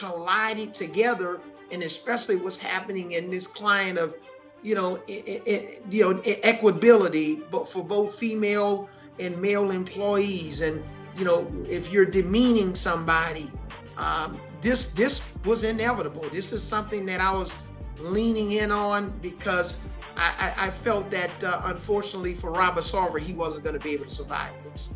collided together, and especially what's happening in this client of, equitability, but for both female and male employees. And, if you're demeaning somebody, this was inevitable. This is something that I was leaning in on because I felt that, unfortunately for Robert Sarver, he wasn't going to be able to survive this.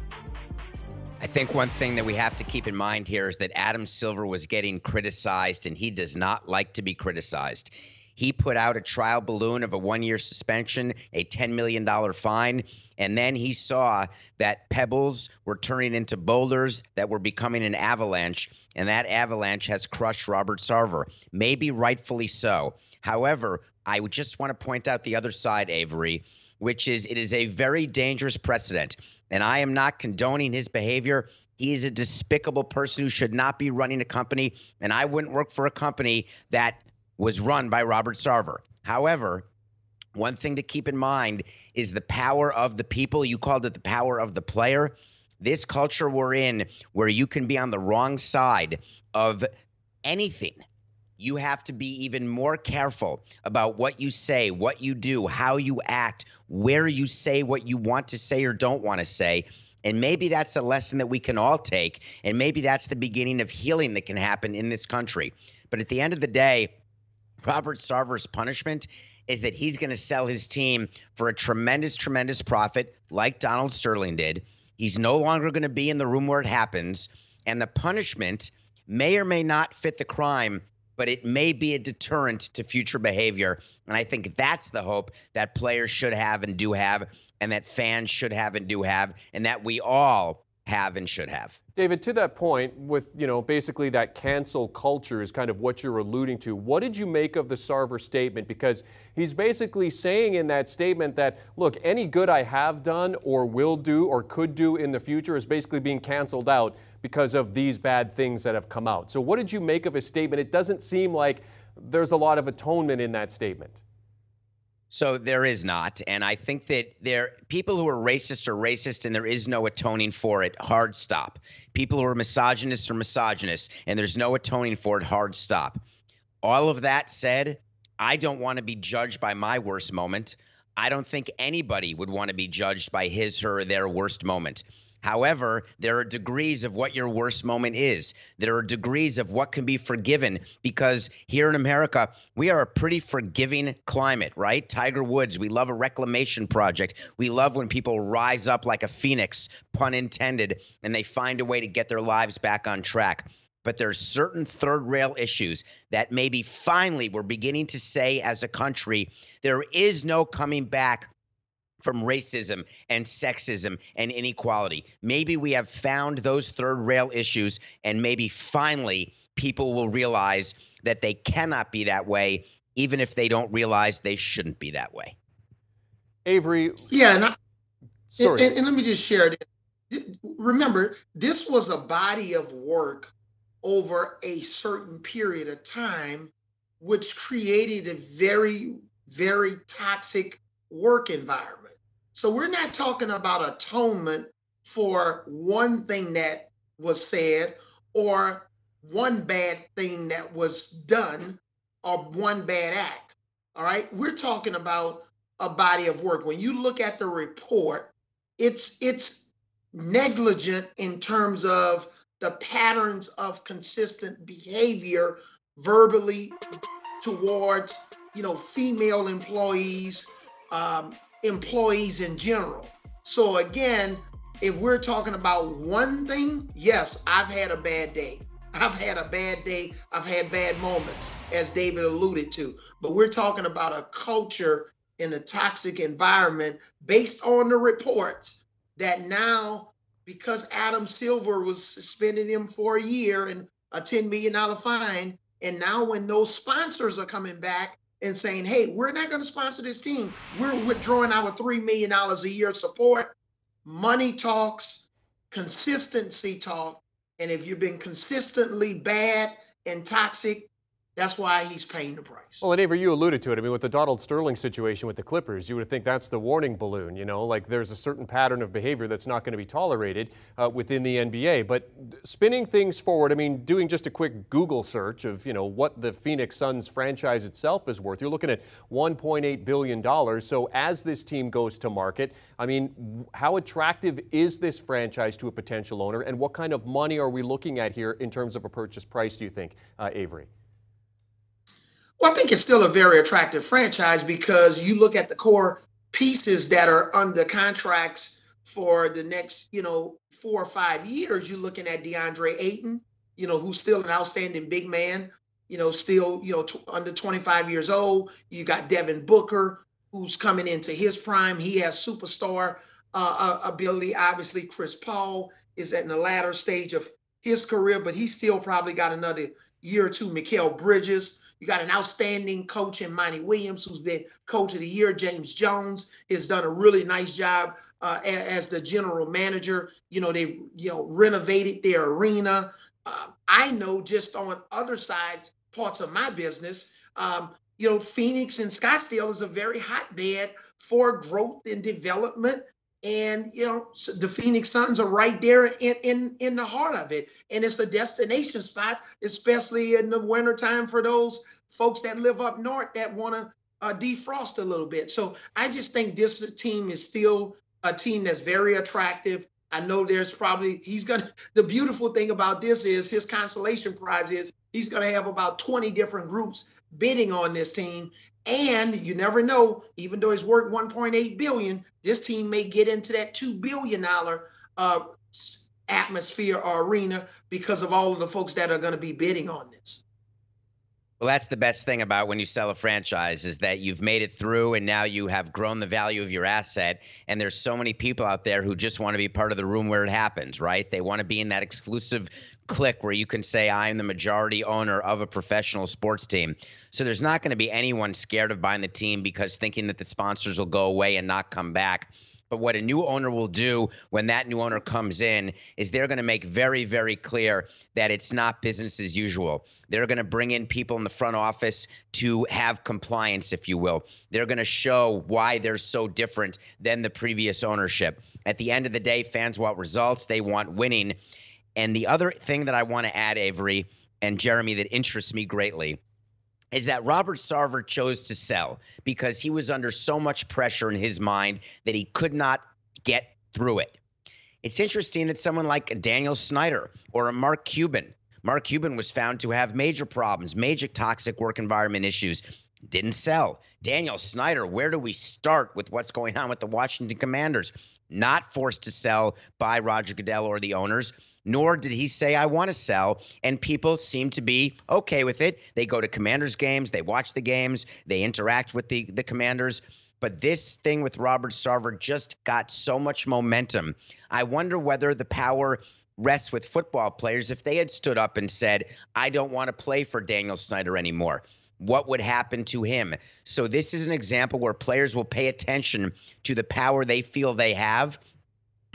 I think one thing that we have to keep in mind here is that Adam Silver was getting criticized, and he does not like to be criticized. He put out a trial balloon of a 1-year suspension, a $10 million fine, and then he saw that pebbles were turning into boulders that were becoming an avalanche, and that avalanche has crushed Robert Sarver, maybe rightfully so. However, I would just want to point out the other side, Avery, which is it is a very dangerous precedent. And I am not condoning his behavior. He is a despicable person who should not be running a company, and I wouldn't work for a company that was run by Robert Sarver. However, one thing to keep in mind is the power of the people. You called it the power of the player. This culture we're in, where you can be on the wrong side of anything, you have to be even more careful about what you say, what you do, how you act, where you say what you want to say or don't want to say. And maybe that's a lesson that we can all take. And maybe that's the beginning of healing that can happen in this country. But at the end of the day, Robert Sarver's punishment is that he's going to sell his team for a tremendous, tremendous profit like Donald Sterling did. He's no longer going to be in the room where it happens. And the punishment may or may not fit the crime, but it may be a deterrent to future behavior. And I think that's the hope that players should have and do have, and that fans should have and do have, and that we all have and should have. David, to that point, with, basically that cancel culture is kind of what you're alluding to. What did you make of the Sarver statement? Because he's basically saying in that statement that, look, any good I have done or will do or could do in the future is basically being canceled out because of these bad things that have come out. So what did you make of his statement? It doesn't seem like there's a lot of atonement in that statement. So there is not. And I think that people who are racist, and there is no atoning for it. Hard stop. People who are misogynists, and there's no atoning for it. Hard stop. All of that said, I don't want to be judged by my worst moment. I don't think anybody would want to be judged by his, her, or their worst moment. However, there are degrees of what your worst moment is. There are degrees of what can be forgiven, because here in America, we are a pretty forgiving climate, right? Tiger Woods, we love a reclamation project. We love when people rise up like a phoenix, pun intended, and they find a way to get their lives back on track. But there's certain third rail issues that maybe finally we're beginning to say as a country, there is no coming back from racism and sexism and inequality. Maybe we have found those third rail issues, and maybe finally people will realize that they cannot be that way, even if they don't realize they shouldn't be that way. Avery. Yeah, and let me just share this. Remember, this was a body of work over a certain period of time, which created a very, very toxic work environment. So we're not talking about atonement for one thing that was said or one bad thing that was done or one bad act. All right. We're talking about a body of work. When you look at the report, it's negligent in terms of the patterns of consistent behavior verbally towards, female employees, employees in general. So again, if we're talking about one thing, yes, I've had a bad day. I've had a bad day. I've had bad moments, as David alluded to. But we're talking about a culture in a toxic environment based on the reports that now, because Adam Silver was suspending him for a year and a $10 million fine, and now when those sponsors are coming back and saying, hey, we're not going to sponsor this team, we're withdrawing our $3 million a year support. Money talks, consistency talk. And if you've been consistently bad and toxic, That's why he's paying the price. Well, and Avery, you alluded to it. I mean, with the Donald Sterling situation with the Clippers, you would think that's the warning balloon, you know, like there's a certain pattern of behavior that's not going to be tolerated within the NBA. But spinning things forward, I mean, doing just a quick Google search of, you know, what the Phoenix Suns franchise itself is worth, you're looking at $1.8 billion. So as this team goes to market, I mean, how attractive is this franchise to a potential owner, and what kind of money are we looking at here in terms of a purchase price, do you think, Avery? Well, I think it's still a very attractive franchise because you look at the core pieces that are under contracts for the next, 4 or 5 years. You're looking at DeAndre Ayton, who's still an outstanding big man, still, under 25 years old. You got Devin Booker, who's coming into his prime. He has superstar ability. Obviously, Chris Paul is at the latter stage of his career, but he's still probably got another year or two. Mikal Bridges. You got an outstanding coach in Monty Williams, who's been coach of the year. James Jones has done a really nice job as the general manager. They've renovated their arena. I know just on other sides, parts of my business, Phoenix and Scottsdale is a very hotbed for growth and development. And, the Phoenix Suns are right there in the heart of it. And it's a destination spot, especially in the wintertime for those folks that live up north that want to defrost a little bit. So I just think this team is still a team that's very attractive. I know there's probably, the beautiful thing about this is his consolation prize is he's going to have about 20 different groups bidding on this team. And you never know, even though it's worth $1.8 billion, this team may get into that $2 billion atmosphere or arena because of all of the folks that are going to be bidding on this. Well, that's the best thing about when you sell a franchise is that you've made it through and now you have grown the value of your asset. And there's so many people out there who just want to be part of the room where it happens, right? They want to be in that exclusive clique where you can say, I'm the majority owner of a professional sports team. So there's not going to be anyone scared of buying the team because thinking that the sponsors will go away and not come back. But what a new owner will do when that new owner comes in is they're going to make very, very clear that it's not business as usual. They're going to bring in people in the front office to have compliance, if you will. They're going to show why they're so different than the previous ownership. At the end of the day, fans want results. They want winning. And the other thing that I want to add, Avery and Jeremy, that interests me greatly is that Robert Sarver chose to sell because he was under so much pressure in his mind that he could not get through it. It's interesting that someone like a Daniel Snyder or a Mark Cuban was found to have major problems, major toxic work environment issues, didn't sell. Daniel Snyder, where do we start with what's going on with the Washington Commanders? Not forced to sell by Roger Goodell or the owners, nor did he say, I want to sell. And people seem to be okay with it. They go to Commanders games. They watch the games. They interact with the Commanders. But this thing with Robert Sarver just got so much momentum. I wonder whether the power rests with football players. If they had stood up and said, I don't want to play for Daniel Snyder anymore, what would happen to him? So this is an example where players will pay attention to the power they feel they have.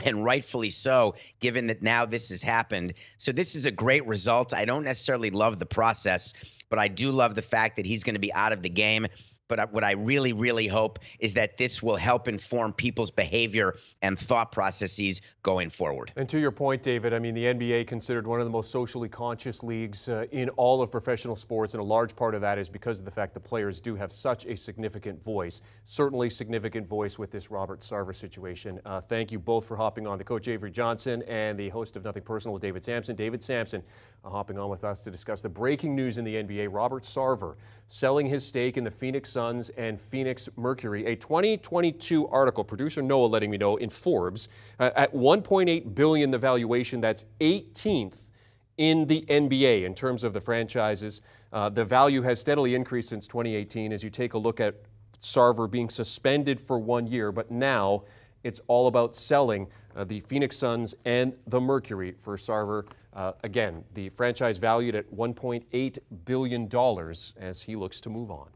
And rightfully so, given that now this has happened. So this is a great result. I don't necessarily love the process, but I do love the fact that he's going to be out of the game. But what I really, really hope is that this will help inform people's behavior and thought processes going forward. And to your point, David, I mean, the NBA considered one of the most socially conscious leagues in all of professional sports, and a large part of that is because of the fact that players do have such a significant voice, certainly significant voice with this Robert Sarver situation. Thank you both for hopping on. The coach Avery Johnson and the host of Nothing Personal with David Samson. David Samson hopping on with us to discuss the breaking news in the NBA. Robert Sarver selling his stake in the Phoenix Suns and Phoenix Mercury. A 2022 article, producer Noah letting me know, in Forbes, at $1.8 billion the valuation, that's 18th in the NBA in terms of the franchises. The value has steadily increased since 2018 as you take a look at Sarver being suspended for 1 year, but now it's all about selling the Phoenix Suns and the Mercury for Sarver. Again, the franchise valued at $1.8 billion as he looks to move on.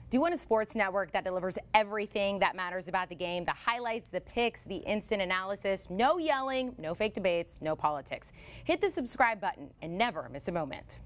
Do you want a sports network that delivers everything that matters about the game? The highlights, the picks, the instant analysis, no yelling, no fake debates, no politics. Hit the subscribe button and never miss a moment.